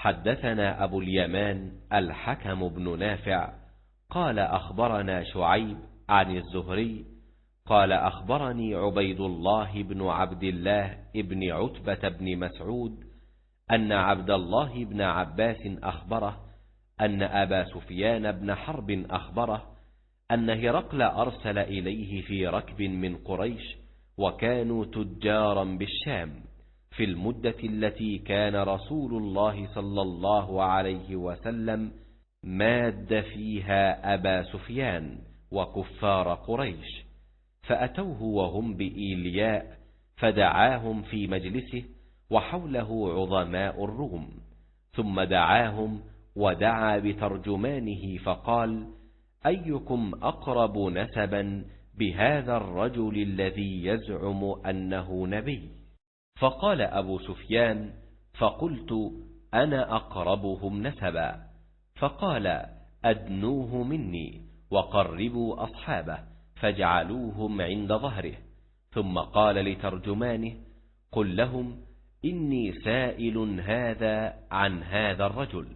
حدثنا أبو اليمان الحكم بن نافع قال أخبرنا شعيب عن الزهري قال أخبرني عبيد الله بن عبد الله بن عتبة بن مسعود أن عبد الله بن عباس أخبره أن أبا سفيان بن حرب أخبره أن هرقل أرسل إليه في ركب من قريش وكانوا تجارا بالشام في المدة التي كان رسول الله صلى الله عليه وسلم ماد فيها أبا سفيان وكفار قريش، فأتوه وهم بإيلياء فدعاهم في مجلسه وحوله عظماء الروم، ثم دعاهم ودعا بترجمانه فقال: أيكم أقرب نسبا بهذا الرجل الذي يزعم أنه نبي؟ فقال أبو سفيان: فقلت: أنا أقربهم نسبا. فقال: أدنوه مني وقربوا أصحابه فاجعلوهم عند ظهره. ثم قال لترجمانه: قل لهم إني سائل هذا عن هذا الرجل،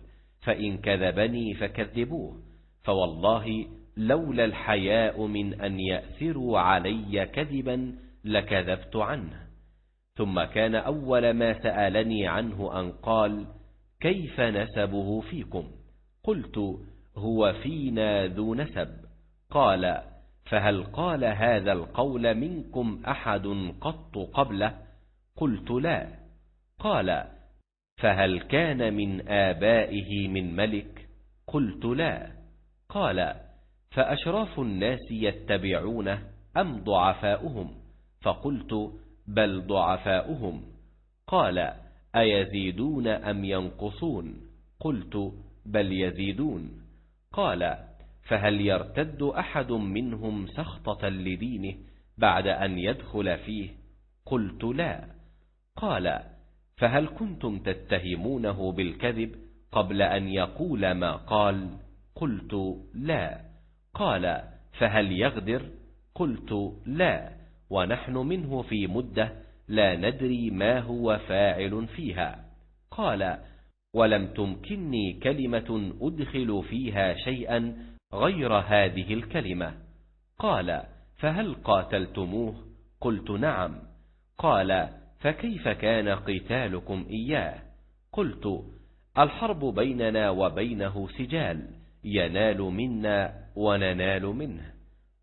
فإن كذبني فكذبوه، فوالله لولا الحياء من أن يأثروا علي كذبا لكذبت عنه. ثم كان أول ما سألني عنه أن قال: كيف نسبه فيكم؟ قلت: هو فينا ذو نسب. قال: فهل قال هذا القول منكم أحد قط قبله؟ قلت: لا. قال: فهل كان من آبائه من ملك؟ قلت: لا. قال: فأشراف الناس يتبعونه أم ضعفاؤهم؟ فقلت: بل ضعفاؤهم. قال: أيزيدون أم ينقصون؟ قلت: بل يزيدون. قال: فهل يرتد أحد منهم سخطة لدينه بعد أن يدخل فيه؟ قلت: لا. قال: فهل كنتم تتهمونه بالكذب قبل أن يقول ما قال؟ قلت: لا. قال: فهل يغدر؟ قلت: لا، ونحن منه في مدة لا ندري ما هو فاعل فيها. قال: ولم تمكنني كلمة أدخل فيها شيئا غير هذه الكلمة. قال: فهل قاتلتموه؟ قلت: نعم. قال: فكيف كان قتالكم إياه؟ قلت: الحرب بيننا وبينه سجال، ينال منا وننال منه.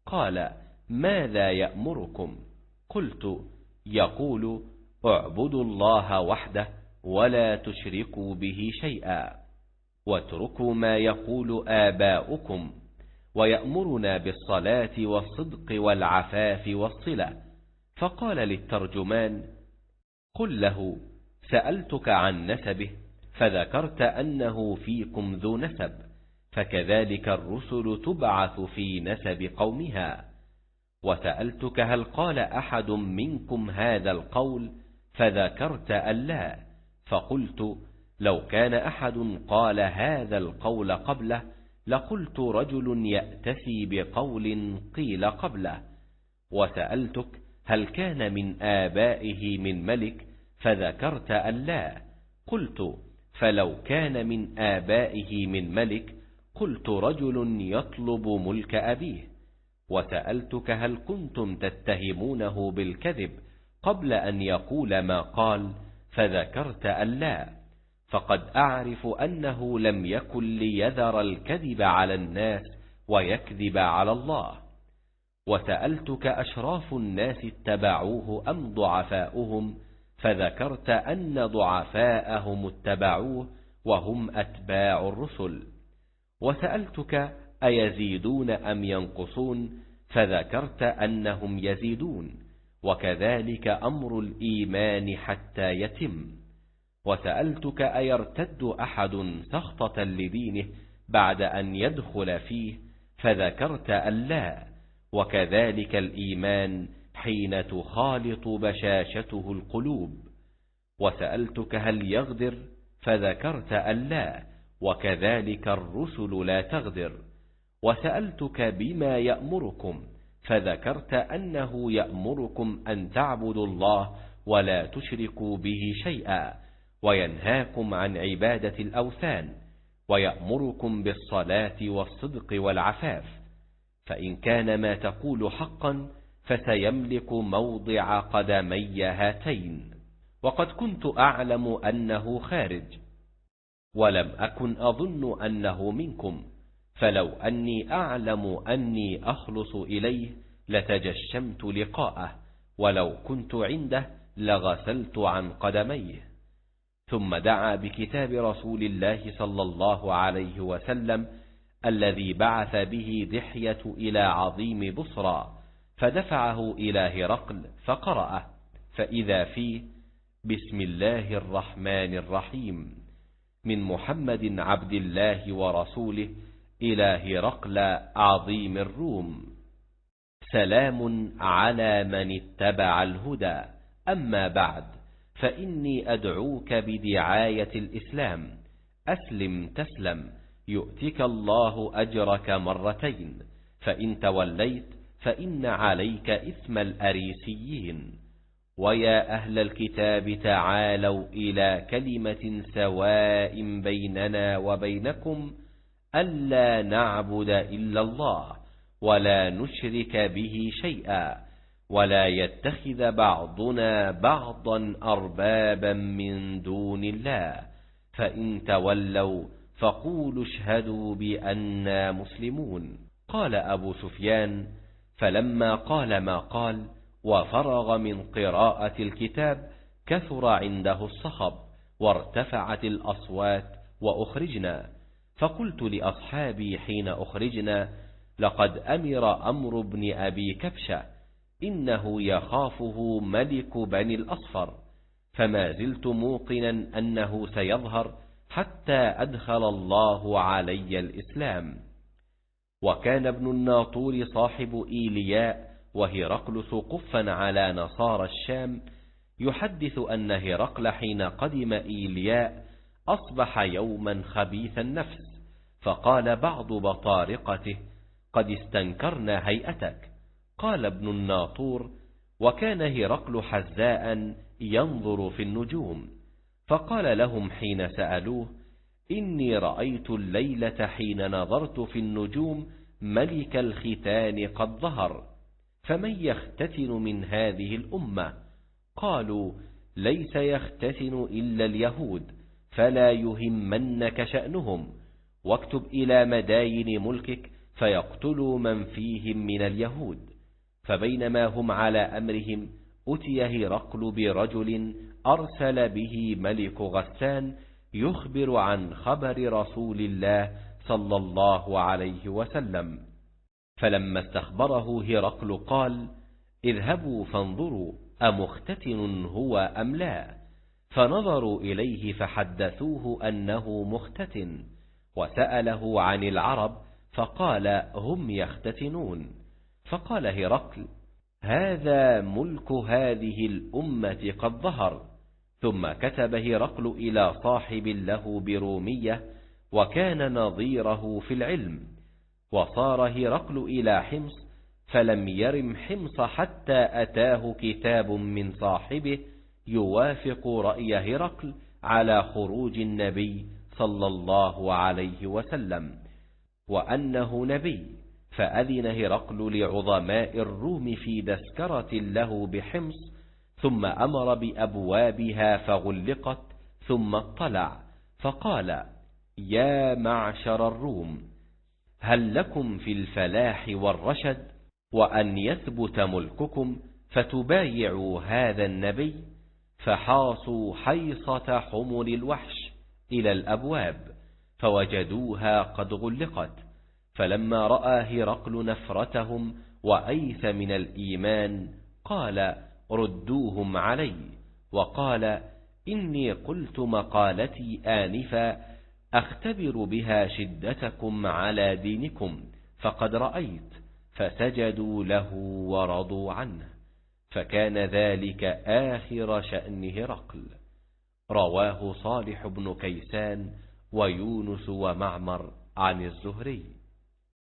قال: ماذا يأمركم؟ قلت: يقول: اعبدوا الله وحده ولا تشركوا به شيئا، واتركوا ما يقول آباؤكم، ويأمرنا بالصلاة والصدق والعفاف والصلة. فقال للترجمان: قل له سألتك عن نسبه فذكرت أنه فيكم ذو نسب، فكذلك الرسل تبعث في نسب قومها. وسألتك هل قال أحد منكم هذا القول فذكرت أن لا، فقلت: لو كان أحد قال هذا القول قبله لقلت رجل يأتسي بقول قيل قبله. وسألتك هل كان من آبائه من ملك فذكرت أن لا، قلت: فلو كان من آبائه من ملك قلت رجل يطلب ملك أبيه. وسألتك هل كنتم تتهمونه بالكذب قبل أن يقول ما قال فذكرت أن لا، فقد أعرف أنه لم يكن ليذر الكذب على الناس ويكذب على الله. وسألتك أشراف الناس اتبعوه أم ضعفاؤهم؟ فذكرت أن ضعفاءهم اتبعوه وهم أتباع الرسل. وسألتك أيزيدون أم ينقصون؟ فذكرت أنهم يزيدون، وكذلك أمر الإيمان حتى يتم. وسألتك أيرتد أحد سخطة لدينه بعد أن يدخل فيه؟ فذكرت أن لا، وكذلك الإيمان حين تخالط بشاشته القلوب. وسألتك هل يغدر؟ فذكرت أن لا، وكذلك الرسل لا تغدر. وسألتك بما يأمركم؟ فذكرت أنه يأمركم أن تعبدوا الله ولا تشركوا به شيئا، وينهاكم عن عبادة الأوثان، ويأمركم بالصلاة والصدق والعفاف، فإن كان ما تقول حقا فسيملك موضع قدمي هاتين. وقد كنت أعلم أنه خارج، ولم أكن أظن أنه منكم، فلو أني أعلم أني أخلص إليه لتجشمت لقاءه، ولو كنت عنده لغسلت عن قدميه. ثم دعا بكتاب رسول الله صلى الله عليه وسلم الذي بعث به دحية إلى عظيم بصرى، فدفعه إلى هرقل فقرأه، فإذا فيه: بسم الله الرحمن الرحيم، من محمد عبد الله ورسوله إلى هرقل عظيم الروم، سلام على من اتبع الهدى، أما بعد، فإني أدعوك بدعاية الإسلام، أسلم تسلم، يؤتك الله أجرك مرتين، فإن توليت فإن عليك إثم الأريسيين. ويا أهل الكتاب تعالوا إلى كلمة سواء بيننا وبينكم ألا نعبد إلا الله ولا نشرك به شيئا، ولا يتخذ بعضنا بعضا أربابا من دون الله، فإن تولوا فقولوا اشهدوا بأننا مسلمون. قال أبو سفيان: فلما قال ما قال وفرغ من قراءة الكتاب كثر عنده الصخب وارتفعت الأصوات وأخرجنا، فقلت لأصحابي حين أخرجنا: لقد أمر أمر بن أبي كبشة، إنه يخافه ملك بني الأصفر، فما زلت موقنا أنه سيظهر حتى أدخل الله علي الإسلام. وكان ابن الناطور صاحب إيلياء وهرقل قفا على نصارى الشام، يحدث أن هرقل حين قدم إيلياء أصبح يوما خبيث النفس، فقال بعض بطارقته: قد استنكرنا هيئتك. قال ابن الناطور: وكان هرقل حزاء ينظر في النجوم، فقال لهم حين سألوه: إني رأيت الليلة حين نظرت في النجوم ملك الختان قد ظهر، فمن يختتن من هذه الأمة؟ قالوا: ليس يختتن إلا اليهود، فلا يهمنك شأنهم، واكتب إلى مداين ملكك فيقتلوا من فيهم من اليهود. فبينما هم على أمرهم أتي هرقل برجل أرسل به ملك غسان يخبر عن خبر رسول الله صلى الله عليه وسلم. فلما استخبره هرقل قال: اذهبوا فانظروا أمختتن هو أم لا؟ فنظروا إليه فحدثوه أنه مختتن، وسأله عن العرب فقال: هم يختتنون. فقال هرقل: هذا ملك هذه الأمة قد ظهر. ثم كتب هرقل إلى صاحب له برومية وكان نظيره في العلم، وصار هرقل إلى حمص، فلم يرم حمص حتى أتاه كتاب من صاحبه يوافق رأي هرقل على خروج النبي صلى الله عليه وسلم، وأنه نبي، فأذن هرقل لعظماء الروم في تذكرة له بحمص، ثم أمر بأبوابها فغلقت، ثم اطلع فقال: يا معشر الروم، هل لكم في الفلاح والرشد وأن يثبت ملككم فتبايعوا هذا النبي؟ فحاصوا حيصة حمر الوحش إلى الأبواب فوجدوها قد غلقت. فلما رأى هرقل نفرتهم وأيس من الإيمان قال: ردوهم علي. وقال: إني قلت مقالتي آنفا أختبر بها شدتكم على دينكم، فقد رأيت. فسجدوا له ورضوا عنه، فكان ذلك آخر شأن هرقل. رواه صالح بن كيسان ويونس ومعمر عن الزهري.